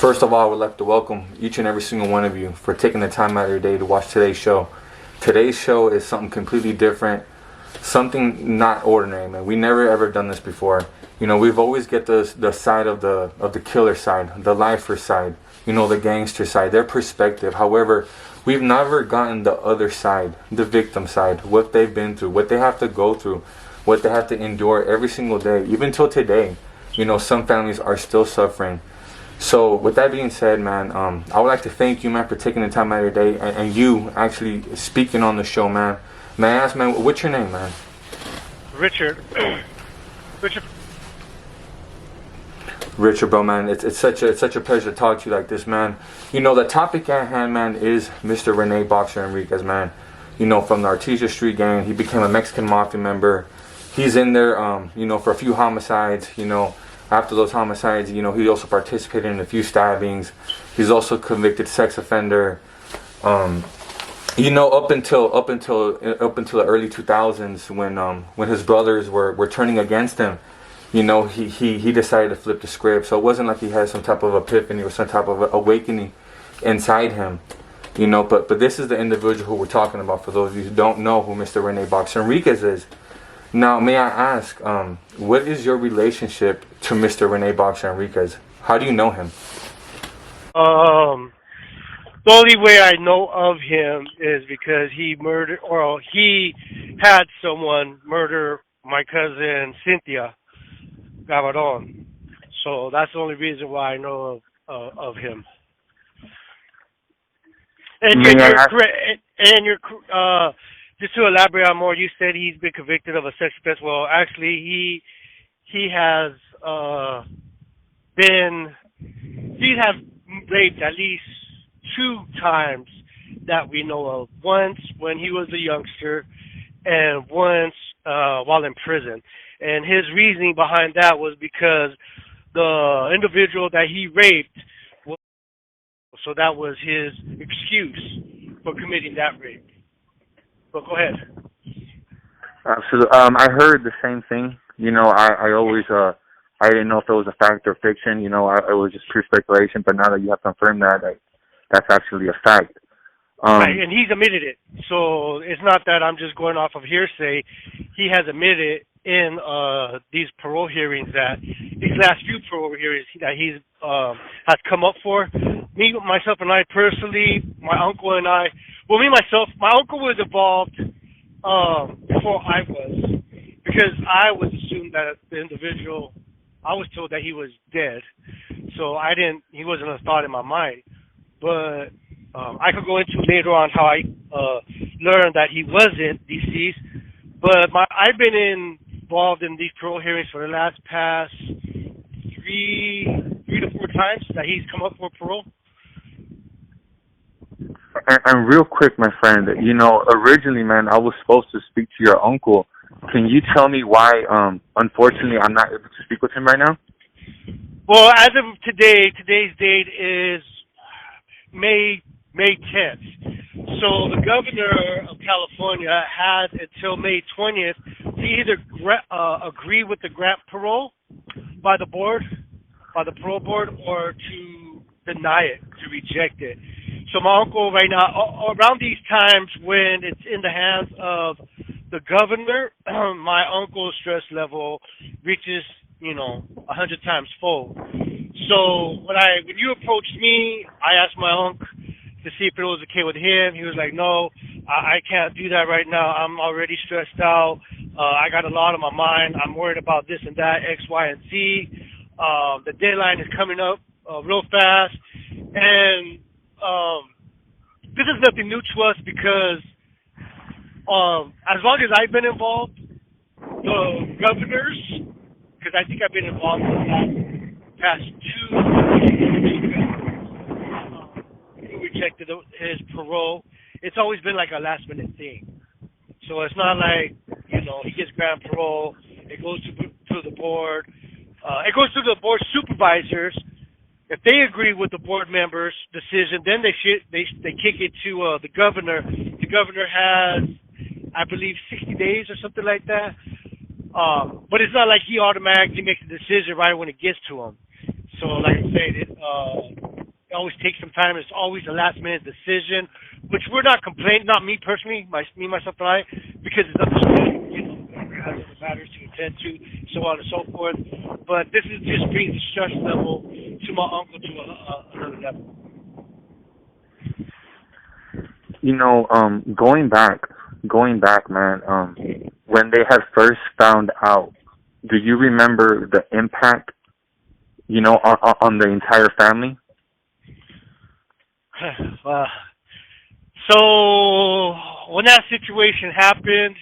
First of all, I would like to welcome each and every single one of you for taking the time out of your day to watch today's show. Today's show is something completely different, something not ordinary, man. We never ever done this before. You know, we've always get the side of the killer side, the lifer side, you know, the gangster side, their perspective. However, we've never gotten the other side, the victim side, what they've been through, what they have to go through, what they have to endure every single day, even till today. You know, some families are still suffering. So with that being said, man, I would like to thank you, man, for taking the time out of your day and you actually speaking on the show, man. May I ask, man, what's your name, man? Richard. Richard. Richard, bro, man, it's such a pleasure to talk to you like this, man. You know, the topic at hand, man, is Mr. Rene Boxer Enriquez, man. You know, from the Artesia Street gang, he became a Mexican Mafia member. He's in there, you know, for a few homicides, you know. After those homicides, you know, he also participated in a few stabbings. He's also convicted sex offender. You know, up until the early 2000s, when his brothers were turning against him, you know, he decided to flip the script. So it wasn't like he had some type of epiphany or some type of awakening inside him, you know. But this is the individual who we're talking about. For those of you who don't know who Mr. Rene Boxer Enriquez is. Now, may I ask, what is your relationship to Mr. Rene Boxer Enriquez? How do you know him? The only way I know of him is because he murdered, or he had someone murder my cousin Cynthia Gavardon. So that's the only reason why I know of him. And you're just to elaborate on more, you said he's been convicted of a sex offense. Well, actually, he has raped at least 2 times that we know of. Once when he was a youngster, and once while in prison. And his reasoning behind that was because the individual that he raped was, so that was his excuse for committing that rape. But go ahead. Absolutely. I heard the same thing. You know, I always I didn't know if it was a fact or fiction. You know, it was just pure speculation. But now that you have confirmed that, that's actually a fact. Right, and he's admitted it. So it's not that I'm just going off of hearsay. He has admitted in these parole hearings, that these last few parole hearings that he's has come up for. Me, myself, and I personally, my uncle and I. Well, my uncle was involved before I was, because I was assumed that the individual, I was told that he was dead, so he wasn't a thought in my mind. But I could go into later on how I learned that he wasn't deceased. But I've been involved in these parole hearings for the past 3 to 4 times that he's come up for parole. And real quick, my friend, you know, originally, man, I was supposed to speak to your uncle. Can you tell me why, unfortunately, I'm not able to speak with him right now? Well, as of today's date is May 10th. So the governor of California has until May 20th to either agree with the grant parole by the parole board, or to deny it, to reject it. So my uncle right now, around these times when it's in the hands of the governor, my uncle's stress level reaches, 100 times full. So when you approached me, I asked my uncle to see if it was okay with him. He was like, no, I can't do that right now. I'm already stressed out. I got a lot on my mind. I'm worried about this and that, X, Y, and Z. The deadline is coming up real fast. And this is nothing new to us, because as long as I've been involved, the governors, because I think I've been involved in the past 2 who rejected his parole. It's always been like a last minute thing. So it's not like, he gets grant parole, it goes to the board. It goes to the board supervisors. If they agree with the board members' decision, then they kick it to the governor. The governor has, I believe, 60 days or something like that. But it's not like he automatically makes a decision right when it gets to him. So, like I said, always takes some time. It's always a last minute decision, which we're not complaining. Not me personally, me myself and I, because it's understood. Whoever has other matters to attend to, so on and so forth. But this is just brings the stress level to my uncle to another level. Going back, man. When they had first found out, do you remember the impact? On the entire family. So when that situation happened,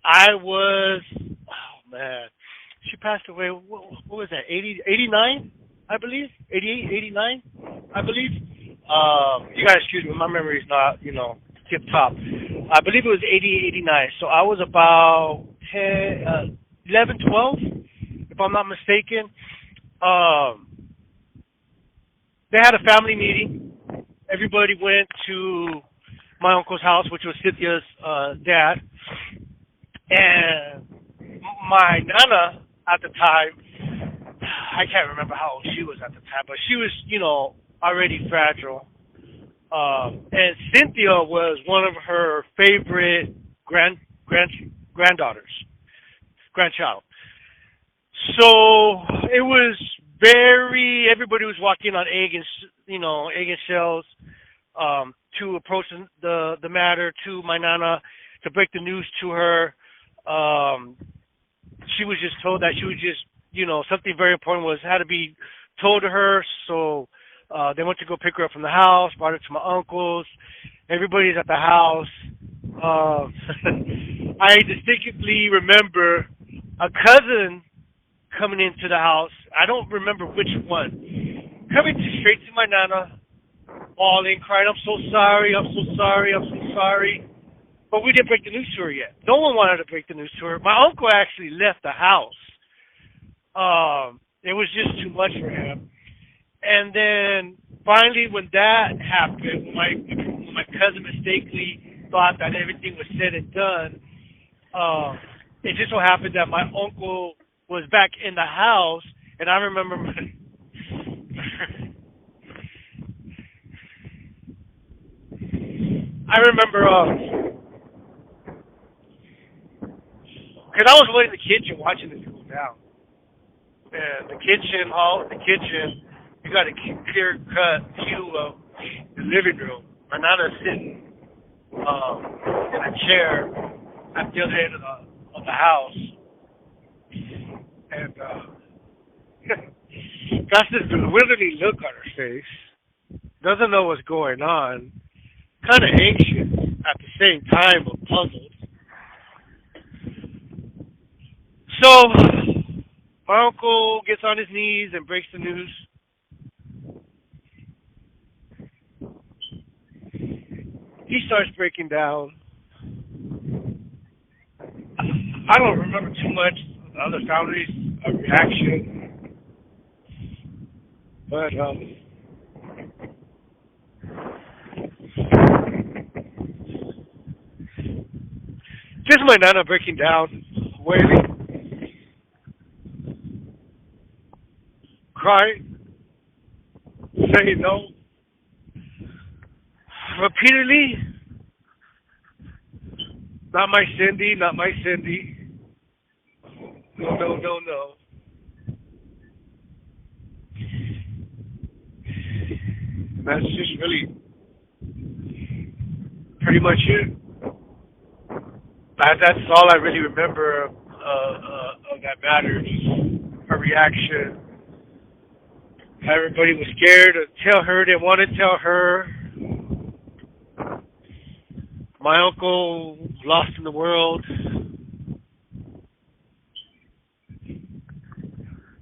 I was, oh man, she passed away. What was that? 89, I believe. 88, 89, I believe. You guys excuse me, my memory is not, tip top. I believe it was 80, 89. So I was about 10, 11, 12, if I'm not mistaken. They had a family meeting. Everybody went to my uncle's house, which was Cynthia's dad. And my nana at the time, I can't remember how old she was at the time, but she was, already fragile. And Cynthia was one of her favorite grandchild. So it was everybody was walking on egg and shells, to approach the matter to my nana to break the news to her. She was just told that she was just, something very important had to be told to her. So they went to go pick her up from the house, brought her to my uncle's. Everybody's at the house. I distinctly remember a cousin coming into the house. I don't remember which one. Coming straight to my nana, bawling, crying, I'm so sorry, I'm so sorry, I'm so sorry. But we didn't break the news to her yet. No one wanted to break the news to her. My uncle actually left the house. It was just too much for him. And then finally when that happened, when my cousin mistakenly thought that everything was said and done, it just so happened that my uncle was back in the house, and I remember because I was in the kitchen watching this go down. And the kitchen, you got a clear-cut view of the living room. My nana's sitting in a chair at the other end of the house. And got this bewildering look on her face. Doesn't know what's going on. Kind of anxious at the same time, but puzzled. So my uncle gets on his knees and breaks the news. He starts breaking down. I don't remember too much of the other families' reaction, but just my nana breaking down, wailing, crying, saying no, repeatedly, not my Cindy, not my Cindy. No, no, no, no. That's just really pretty much it. That's all I really remember of that matter. Her reaction. Everybody was scared to tell her. They wanted to tell her. My uncle lost in the world.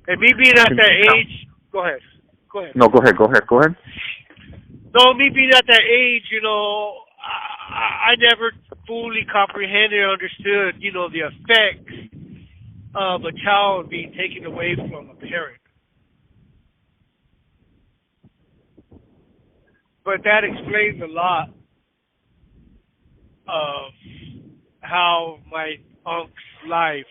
And me being at that age, go ahead. No, go ahead. No, me being at that age, I never fully comprehended or understood, the effects of a child being taken away from a parent. But that explains a lot of how my uncle's life,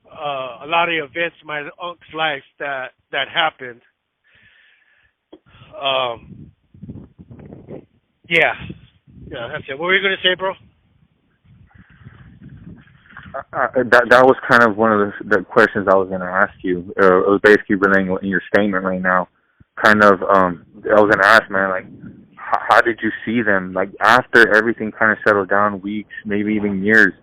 a lot of the events in my uncle's life that happened. Um, yeah, yeah, that's it. What were you gonna say, bro? That was kind of one of the questions I was going to ask you. It was basically relaying in your statement right now. Kind of, I was going to ask, man, like, how did you see them? Like, after everything kind of settled down, weeks, maybe even years,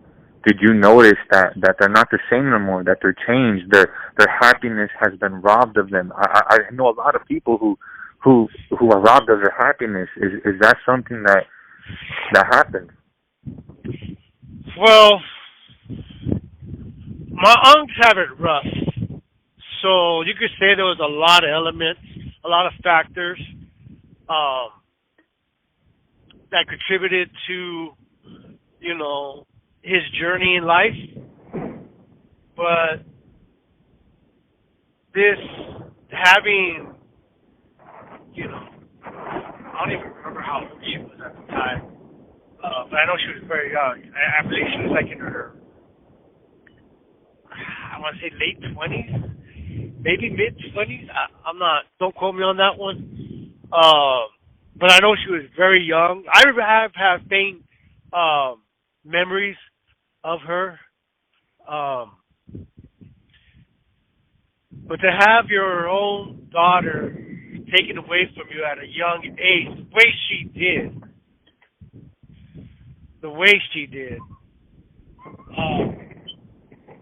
did you notice that they're not the same no more? That they're changed? Their happiness has been robbed of them. I know a lot of people who are robbed of their happiness. Is that something that happened? Well, my unks have it rough. So you could say there was a lot of elements, a lot of factors um, that contributed to, you know, his journey in life. But this having, you know, I don't even remember how old she was at the time, but I know she was very young. I believe she was like in her, I want to say late 20s, maybe mid 20s. I'm not. Don't quote me on that one. But I know she was very young. I have faint memories of her. Um, but to have your own daughter taken away from you at a young age, the way she did.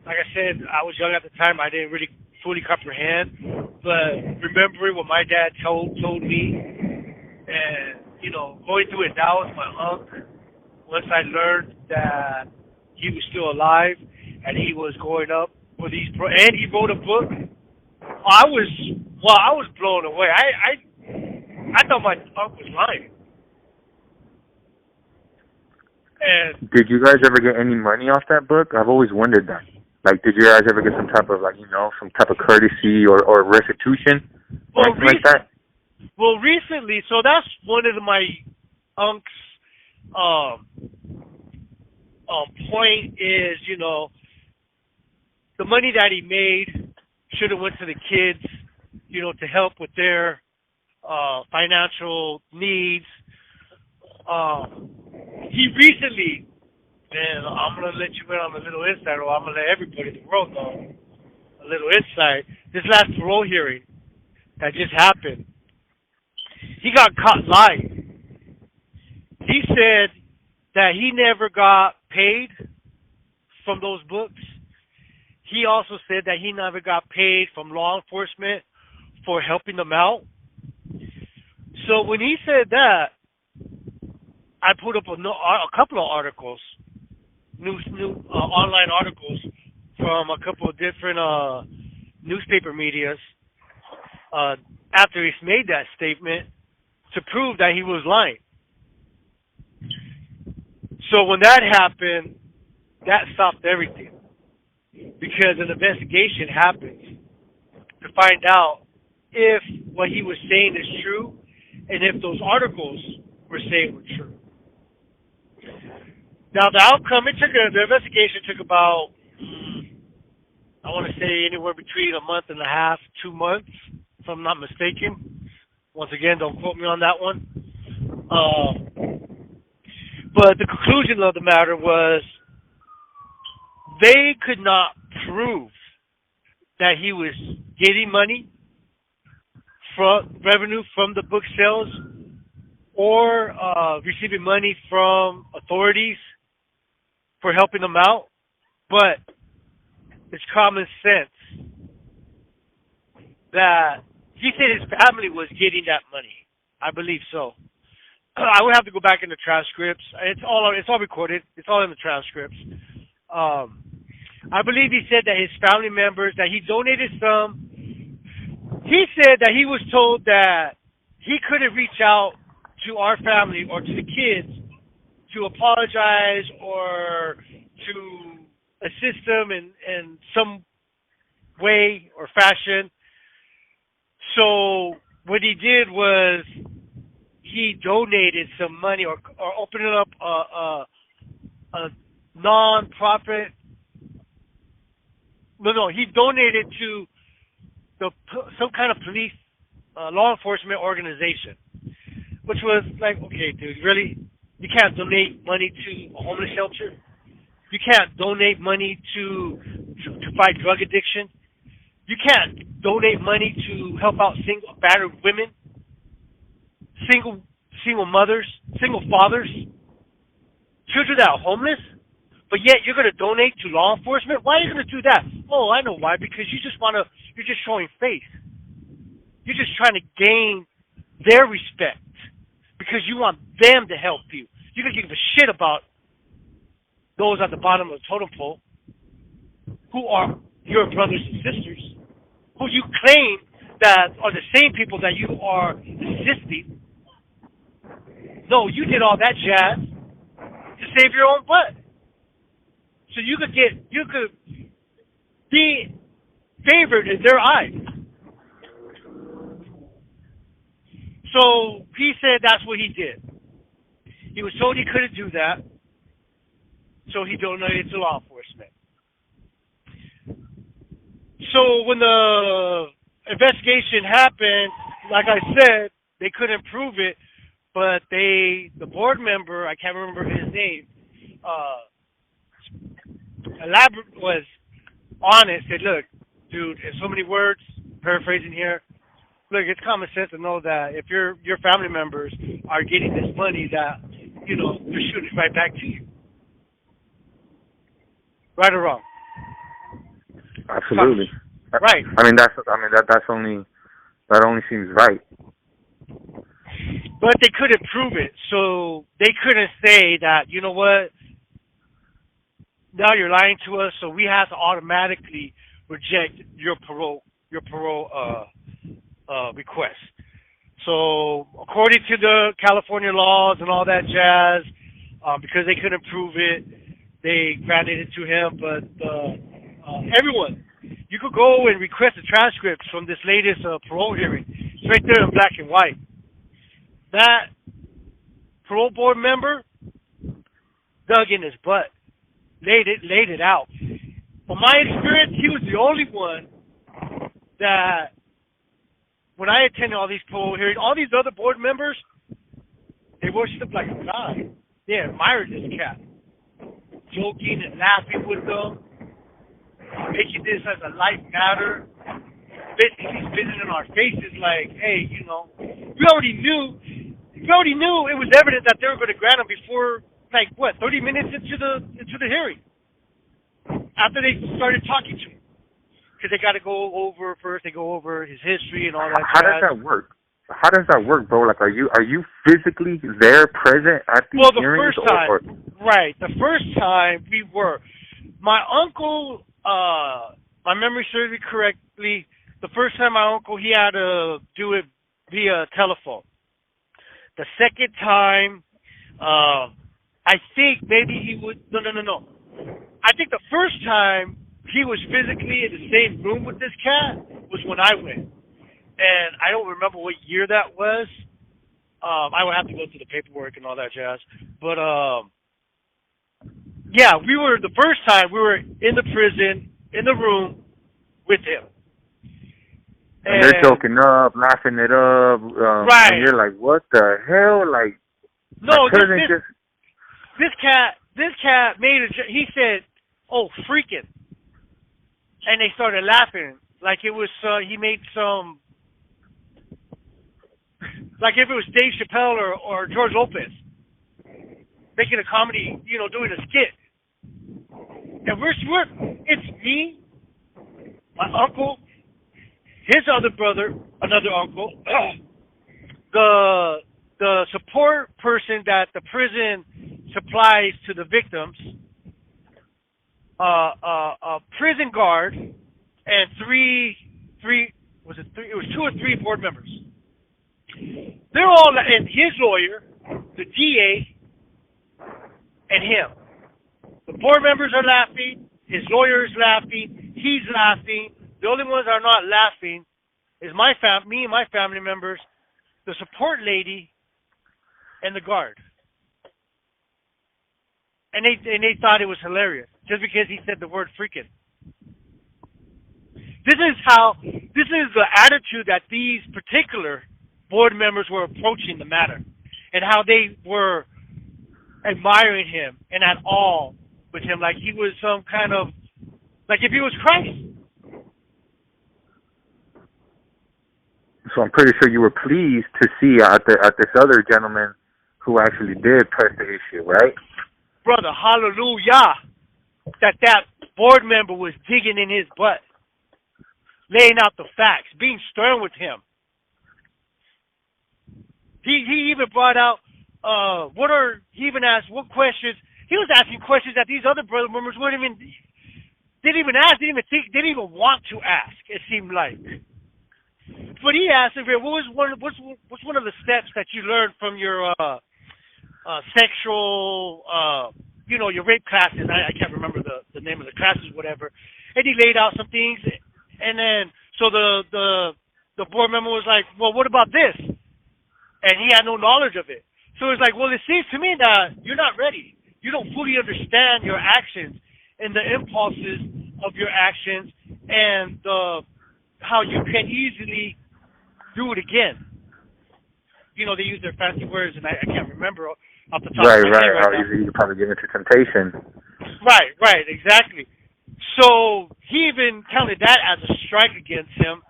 Like I said, I was young at the time. I didn't really fully comprehend. But remembering what my dad told me, and you know, going through it now with my uncle, once I learned that he was still alive and he was going up for these, and he wrote a book. I was blown away. I thought my uncle was lying. And Did you guys ever get any money off that book? I've always wondered that. Like, did you guys ever get some type of, like, you know, some type of courtesy or restitution or anything like that? Well, recently, so that's one of my unc's point is, you know, the money that he made should have went to the kids, you know, to help with their financial needs. He recently, and I'm going to let you in on a little insight, or I'm going to let everybody in the world know a little insight. This last parole hearing that just happened, he got caught lying. He said that he never got paid from those books. He also said that he never got paid from law enforcement for helping them out. So when he said that, I put up a couple of articles, new online articles from a couple of different newspaper medias after he made that statement to prove that he was lying. So when that happened, that stopped everything because an investigation happens to find out if what he was saying is true and if those articles were saying were true. Now the outcome, the investigation took about, I want to say anywhere between a month and a half, 2 months, if I'm not mistaken. Once again, don't quote me on that one. But the conclusion of the matter was they could not prove that he was getting money from revenue from the book sales or receiving money from authorities for helping them out, but it's common sense that he said his family was getting that money. I believe so. I would have to go back in the transcripts. It's all recorded. It's all in the transcripts. I believe he said that his family members, that he donated some. He said that he was told that he couldn't reach out to our family or to the kids to apologize or to assist them in some way or fashion. So what he did was he donated some money or opening up a non-profit. No, he donated to some kind of police law enforcement organization, which was like, okay, dude, really? You can't donate money to a homeless shelter? You can't donate money to fight drug addiction? You can't donate money to help out single battered women, single mothers, single fathers, children that are homeless? But yet you're going to donate to law enforcement? Why are you going to do that? Oh, I know why. Because you're just showing face. You're just trying to gain their respect because you want them to help you. You don't give a shit about those at the bottom of the totem pole who are your brothers and sisters, who you claim that are the same people that you are assisting. No, you did all that jazz to save your own butt. So you could be favored in their eyes. So he said that's what he did. He was told he couldn't do that, so he donated to law enforcement. So when the investigation happened, like I said, they couldn't prove it, but the board member, I can't remember his name, was on it, said, look, dude, in so many words, paraphrasing here, look, it's common sense to know that if your family members are getting this money, that, they're shooting right back to you. Right or wrong? Absolutely. Right. That only seems right. But they couldn't prove it, so they couldn't say that, you know what, now you're lying to us, so we have to automatically reject your parole request. So according to the California laws and all that jazz, because they couldn't prove it, they granted it to him. But everyone, you could go and request a transcript from this latest parole hearing. It's right there in black and white. That parole board member dug in his butt, laid it out. From my experience, he was the only one that, when I attended all these parole hearings, all these other board members, they worshiped him like a god. They admired this cat, joking and laughing with them, making this as a light matter, basically spitting in our faces like, hey, we already knew it was evident that they were going to grant him before, 30 minutes into the hearing, after they started talking to him. Because they got to go over his history and all that. How does that work? How does that work, bro? Like, are you physically there, present at these hearings? First time, right? The first time we were. My uncle, my memory serves me correctly. The first time my uncle, he had to do it via telephone. The second time, I think maybe he would. No. I think the first time he was physically in the same room with this cat was when I went. And I don't remember what year that was. I would have to go through the paperwork and all that jazz. But, yeah, the first time we were in the prison, in the room, with him. And they're joking up, laughing it up. Right. And you're like, what the hell? Like, no, this cat made he said, oh, freaking. And they started laughing. Like it was, he made some, like if it was Dave Chappelle or George Lopez making a comedy, doing a skit. And it's me, my uncle, his other brother, another uncle, the support person that the prison supplies to the victims, a prison guard, and it was 2 or 3 board members. They're all, and his lawyer, the DA, and him. The board members are laughing, his lawyer is laughing, he's laughing. The only ones that are not laughing is me and my family members, the support lady, and the guard. And they thought it was hilarious just because he said the word freaking. This is the attitude that these particular board members were approaching the matter, and how they were admiring him and at all with him, like he was some kind of, like if he was Christ. So I'm pretty sure you were pleased to see at this other gentleman who actually did press the issue, right? Brother, hallelujah, that board member was digging in his butt, laying out the facts, being stern with him. He even brought out, he even asked what questions, he was asking questions that these other brother members didn't even ask, didn't even think, didn't even want to ask, it seemed like. But he asked him, what's one of the steps that you learned from your sexual, your rape classes? I can't remember the name of the classes, whatever. And he laid out some things, and then so the board member was like, well, what about this? And he had no knowledge of it. So it's like, well, it seems to me that you're not ready. You don't fully understand your actions and the impulses of your actions and how you can easily do it again. They use their fancy words, and I can't remember off the top of my head. How easy you probably get into temptation. Right, exactly. So he even counted that as a strike against him.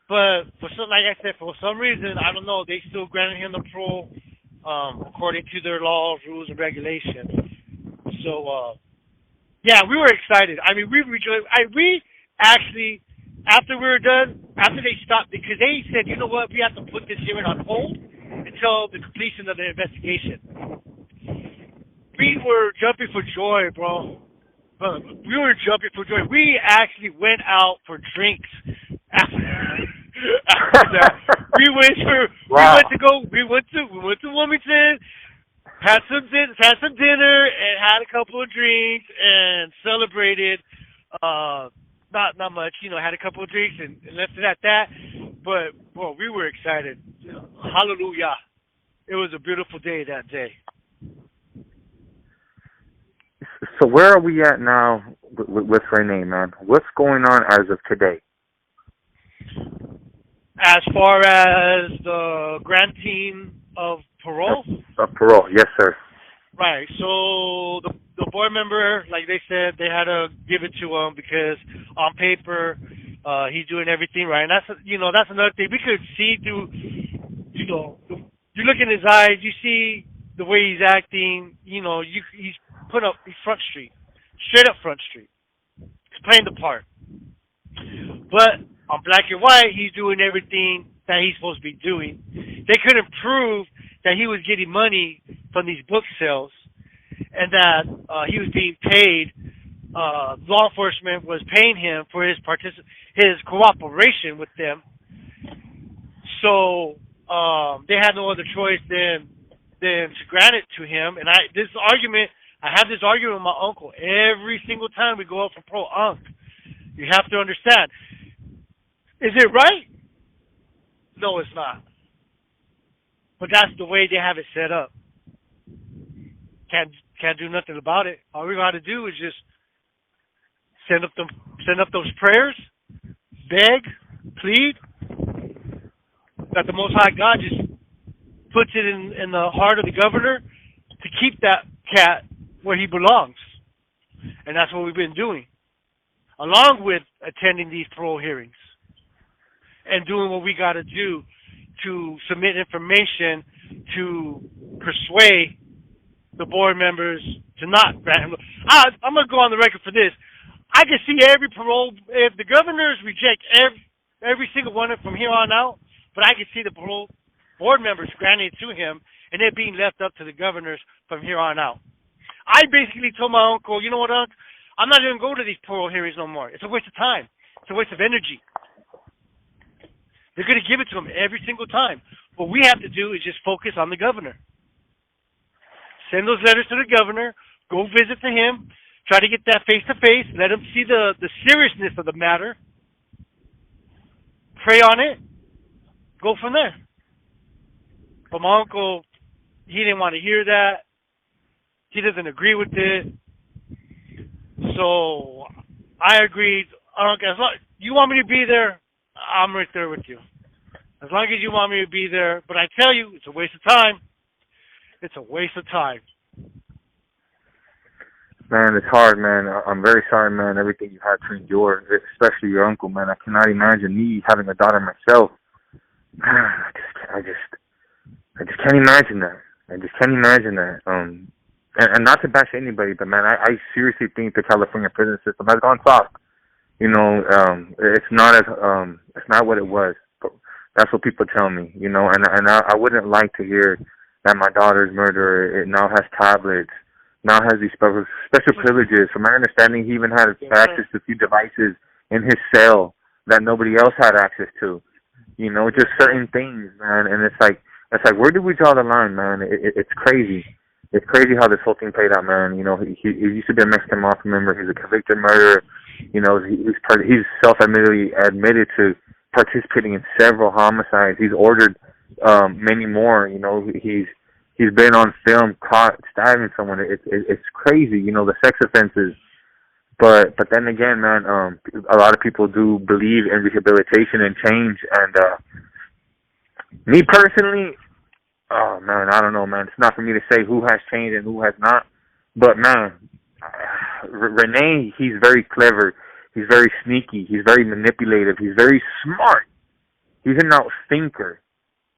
But like I said, for some reason, I don't know, they still granted him the parole according to their laws, rules, and regulations. So, yeah, we were excited. I mean, we rejoiced. We actually, after we were done, after they stopped, because they said, you know what, we have to put this hearing on hold until the completion of the investigation. We were jumping for joy, bro. We were jumping for joy. We actually went out for drinks after that. We went to Wilmington, had some dinner, and had a couple of drinks and celebrated. Not much, had a couple of drinks and left it at that. But well, we were excited. Hallelujah! It was a beautiful day that day. So where are we at now with Rene, man? What's going on as of today? As far as the granting of parole? Of parole, yes, sir. Right. So the board member, like they said, they had to give it to him because on paper he's doing everything right. And that's another thing. We could see through, you look in his eyes, you see the way he's acting. He's Front Street, straight up Front Street. He's playing the part. But on black and white, he's doing everything that he's supposed to be doing. They couldn't prove that he was getting money from these book sales and that he was being paid. Law enforcement was paying him for his cooperation with them. So they had no other choice than to grant it to him. And I have this argument with my uncle every single time we go out for parole. Unc, you have to understand. Is it right? No, it's not. But that's the way they have it set up. Can't do nothing about it. All we got to do is just send up those prayers, beg, plead, that the Most High God just puts it in the heart of the governor to keep that cat where he belongs. And that's what we've been doing, along with attending these parole hearings and doing what we got to do to submit information to persuade the board members to not grant him. I'm going to go on the record for this. I can see every parole, if the governors reject every single one from here on out, but I can see the parole board members granting it to him and it being left up to the governors from here on out. I basically told my uncle, you know what, Unc? I'm not even going to these parole hearings no more. It's a waste of time. It's a waste of energy. They're going to give it to him every single time. What we have to do is just focus on the governor. Send those letters to the governor. Go visit to him. Try to get that face-to-face. Let him see the seriousness of the matter. Pray on it. Go from there. But my uncle, he didn't want to hear that. He doesn't agree with it. So I agreed. Uncle, as long you want me to be there, I'm right there with you. As long as you want me to be there. But I tell you, it's a waste of time. It's a waste of time. Man, it's hard, man. I'm very sorry, man, everything you had to endure, especially your uncle, man. I cannot imagine me having a daughter myself. I just can't imagine that. I just can't imagine that. And not to bash anybody, but man, I seriously think the California prison system has gone soft. It's not it's not what it was. But that's what people tell me, and I wouldn't like to hear that my daughter's murderer, it now has tablets, now has these special privileges. From my understanding, he even had access to a few devices in his cell that nobody else had access to. Just certain things, man. And it's like, where did we draw the line, man? It's crazy. It's crazy how this whole thing played out, man. He used to be a Mexican Mafia member. He's a convicted murderer. He's self-admittedly admitted to participating in several homicides. He's ordered many more. He's been on film caught stabbing someone. It's crazy. The sex offenses. But then again, man, a lot of people do believe in rehabilitation and change. And me personally, oh man, I don't know, man. It's not for me to say who has changed and who has not. But man, Rene, he's very clever. He's very sneaky. He's very manipulative. He's very smart. He's an outthinker.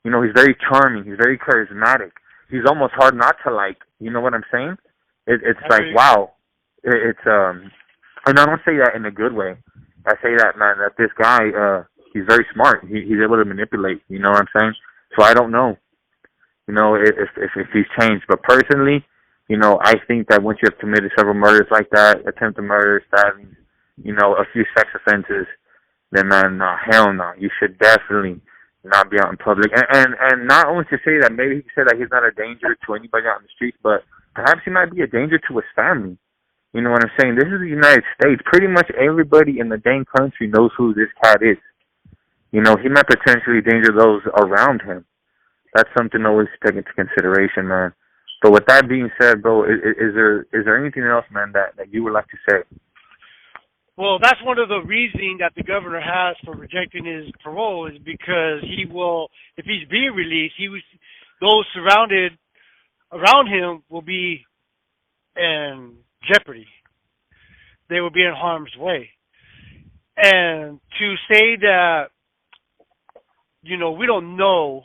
He's very charming. He's very charismatic. He's almost hard not to like. You know what I'm saying? It's like, wow. And I don't say that in a good way. I say that, man, that this guy, he's very smart. He's able to manipulate. You know what I'm saying? So I don't know. If he's changed. But personally, I think that once you have committed several murders like that, attempted murder, stabbing, a few sex offenses, then man, no, hell no. You should definitely not be out in public. And not only to say that, maybe he said that he's not a danger to anybody out in the streets, but perhaps he might be a danger to his family. You know what I'm saying? This is the United States. Pretty much everybody in the dang country knows who this cat is. He might potentially endanger those around him. That's something always to take into consideration, man. But with that being said, bro, is there anything else, man, that you would like to say? Well, that's one of the reasons that the governor has for rejecting his parole is because he will, if he's being released, those surrounded around him will be in jeopardy. They will be in harm's way. And to say that, we don't know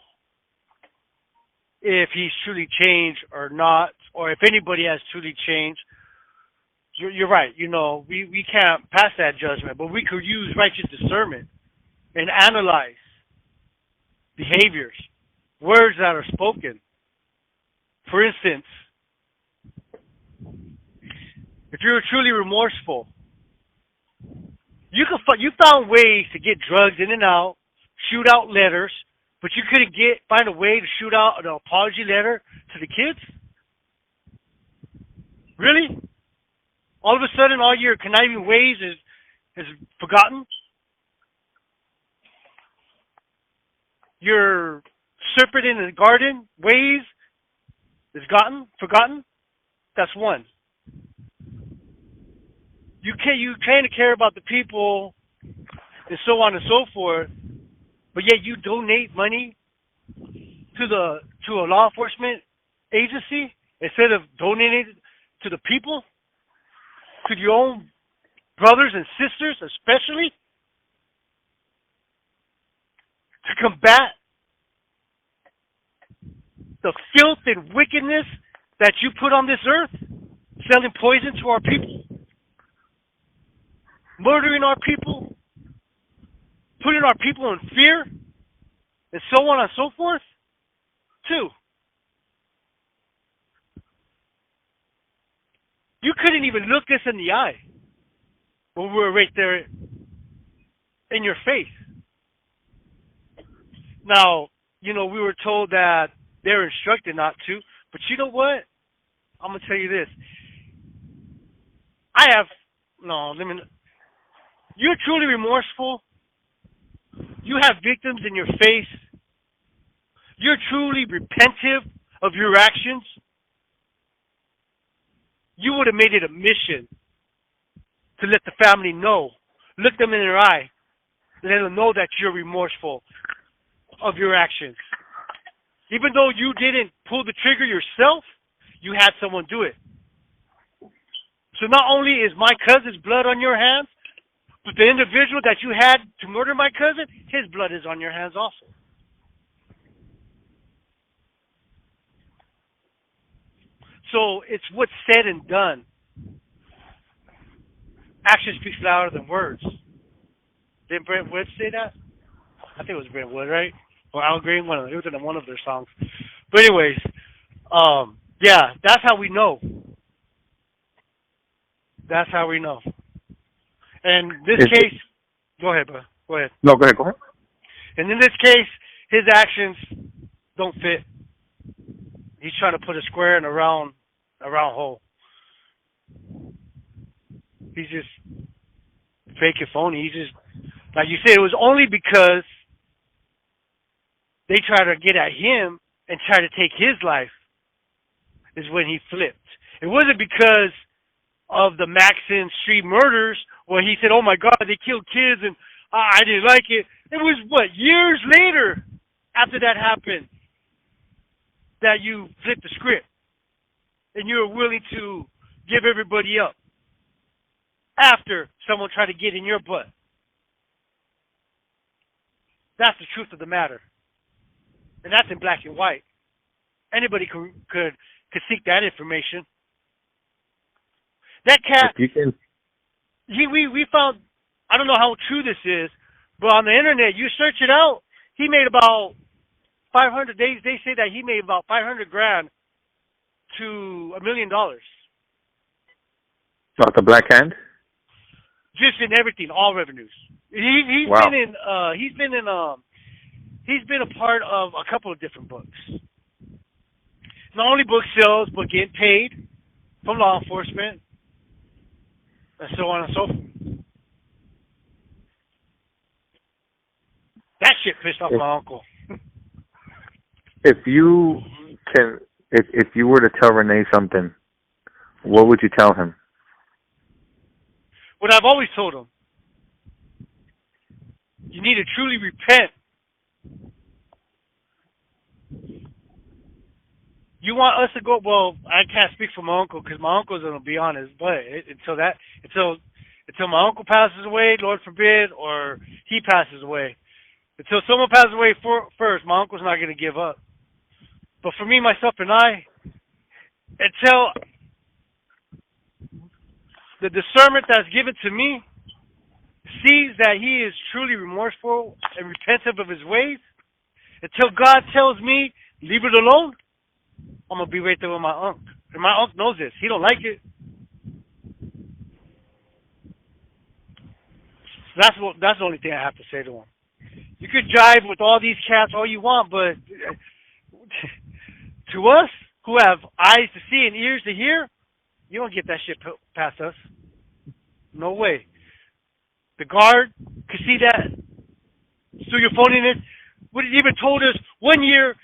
if he's truly changed or not, or if anybody has truly changed, you're right. We can't pass that judgment, but we could use righteous discernment and analyze behaviors, words that are spoken. For instance, if you're truly remorseful, you found ways to get drugs in and out, shoot out letters, but you couldn't find a way to shoot out an apology letter to the kids? Really? All of a sudden, all your conniving ways is forgotten? Your serpent in the garden ways is forgotten? That's one. You kind of care about the people and so on and so forth, but yet you donate money to a law enforcement agency instead of donating it to the people, to your own brothers and sisters especially, to combat the filth and wickedness that you put on this earth, selling poison to our people, murdering our people, putting our people in fear, and so on and so forth. Two, you couldn't even look us in the eye when we were right there in your face. Now, we were told that they're instructed not to, but you know what? I'm going to tell you this. You're truly remorseful. You have victims in your face. You're truly repentive of your actions. You would have made it a mission to let the family know. Look them in their eye Let them know that you're remorseful of your actions. Even though you didn't pull the trigger yourself, you had someone do it. So not only is my cousin's blood on your hands, but the individual that you had to murder my cousin, his blood is on your hands also. So it's what's said and done. Action speaks louder than words. Didn't Brent Wood say that? I think it was Brent Wood, right? Or Al Green, it was in one of their songs. But anyways, yeah, that's how we know. That's how we know. And this case, go ahead, bro. Go ahead. No, go ahead. And in this case, his actions don't fit. He's trying to put a square in a round hole. He's just fake and phony. He's just, like you said, it was only because they tried to get at him and try to take his life is when he flipped. It wasn't because of the Maxon Street murders where he said, oh my God, they killed kids and I didn't like it. It was, years later after that happened that you flipped the script and you were willing to give everybody up after someone tried to get in your butt. That's the truth of the matter. And that's in black and white. Anybody could seek that information. That cat, we found, I don't know how true this is, but on the internet, you search it out, he made about 500, they say that he made about 500 grand to $1 million. About the Black Hand? Just in everything, all revenues. He's wow. He's been a part of a couple of different books. Not only book sales, but getting paid from law enforcement, and so on and so forth. That shit pissed off my uncle. If you were to tell Rene something, what would you tell him? What I've always told him. You need to truly repent. You want us to go? Well, I can't speak for my uncle because my uncle's gonna be on his butt until my uncle passes away, Lord forbid, or he passes away. Until someone passes away first, my uncle's not gonna give up. But for me, myself, and I, until the discernment that's given to me sees that he is truly remorseful and repentant of his ways, until God tells me, leave it alone, I'm going to be right there with my uncle. And my uncle knows this. He don't like it. That's the only thing I have to say to him. You could jive with all these cats all you want, but to us, who have eyes to see and ears to hear, you don't get that shit past us. No way. The guard could see that through your phoniness. What he even told us, 1 year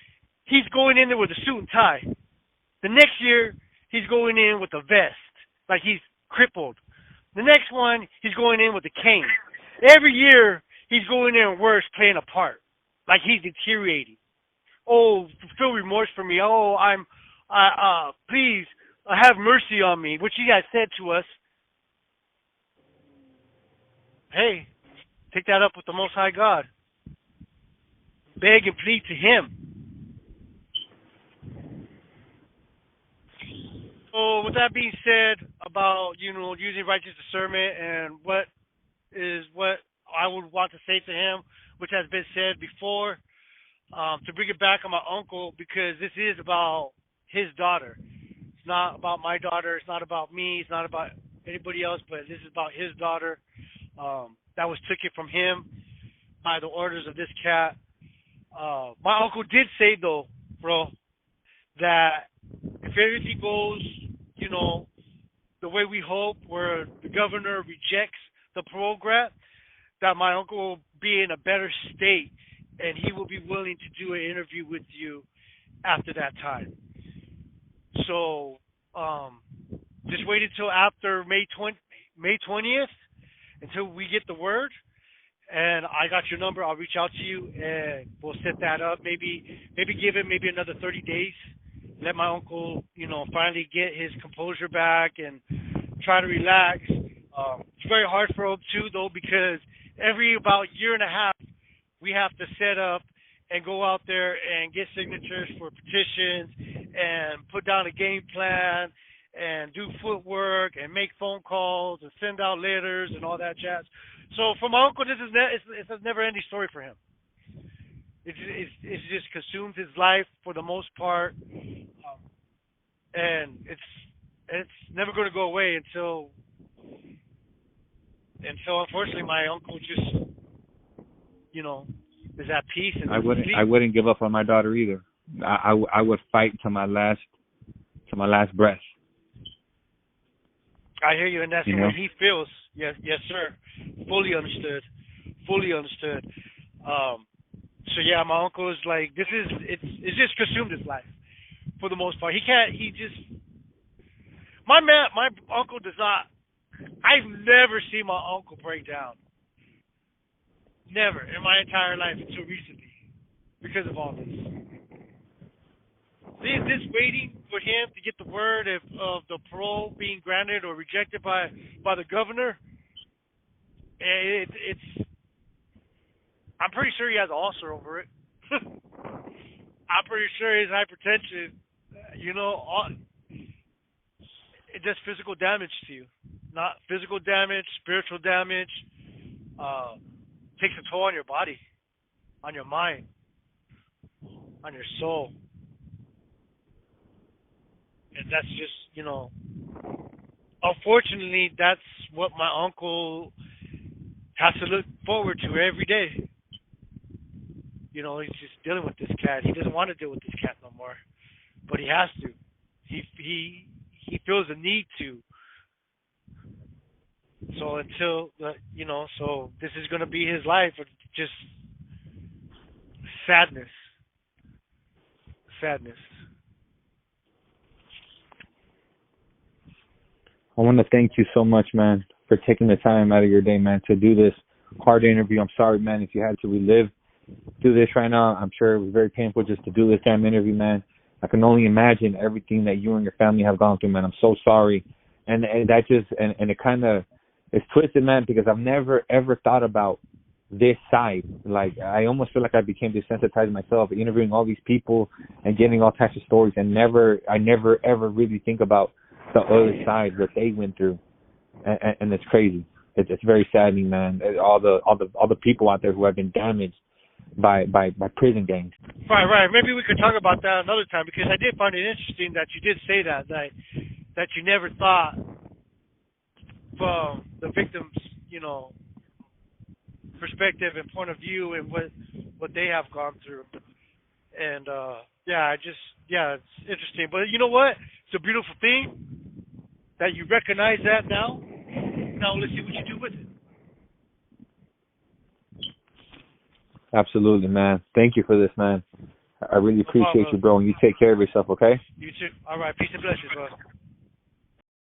he's going in there with a suit and tie. The next year he's going in with a vest, like he's crippled. The next one he's going in with a cane. Every year he's going in worse, playing a part, like he's deteriorating. Oh, feel remorse for me. Oh, please have mercy on me, which he has said to us. Hey, take that up with the Most High God. Beg and plead to Him. So, with that being said, about using righteous discernment and what I would want to say to him, which has been said before, to bring it back on my uncle, because this is about his daughter. It's not about my daughter. It's not about me. It's not about anybody else, but this is about his daughter. That was taken from him by the orders of this cat. My uncle did say, though, bro, that if everything goes, the way we hope, where the governor rejects the parole grant, that my uncle will be in a better state and he will be willing to do an interview with you after that time. So, just wait until after May 20th until we get the word, and I got your number. I'll reach out to you, and we'll set that up. Maybe give him maybe another 30 days. Let my uncle, finally get his composure back and try to relax. It's very hard for him too, though, because every about year and a half we have to set up and go out there and get signatures for petitions and put down a game plan and do footwork and make phone calls and send out letters and all that jazz. So for my uncle, it's a never-ending story for him. It's just consumed his life for the most part, and it's never going to go away until unfortunately my uncle just is at peace. And I wouldn't give up on my daughter either. I would fight to my last breath. I hear you, and that's the way he feels. Yes, sir. Fully understood. So yeah, my uncle is like, it's just consumed his life for the most part. My uncle does not. I've never seen my uncle break down. Never in my entire life until recently, because of all this. This waiting for him to get the word of the parole being granted or rejected by the governor. I'm pretty sure he has ulcer over it. I'm pretty sure his hypertension, it does physical damage to you. Not physical damage, spiritual damage. Takes a toll on your body, on your mind, on your soul. And that's just, unfortunately, that's what my uncle has to look forward to every day. He's just dealing with this cat. He doesn't want to deal with this cat no more, but he has to. He feels the need to. So until so this is going to be his life of just sadness. I want to thank you so much, man, for taking the time out of your day, man, to do this hard interview. I'm sorry, man, if you had to do this right now. I'm sure it was very painful just to do this damn interview, man. I can only imagine everything that you and your family have gone through, man. I'm so sorry. And that just, and it kind of, it's twisted, man, because I've never, ever thought about this side. Like, I almost feel like I became desensitized myself, interviewing all these people and getting all types of stories, and I never, ever really think about the other side, what they went through. And it's crazy. It's very saddening, man. All the people out there who have been damaged by prison gangs. Right. Maybe we could talk about that another time, because I did find it interesting that you did say that you never thought from the victim's, perspective and point of view and what they have gone through. And it's interesting. But you know what? It's a beautiful thing that you recognize that now. Now let's see what you do with it. Absolutely, man. Thank you for this, man. I really appreciate you, bro. And you take care of yourself, okay? You too. All right. Peace and blessings, bro.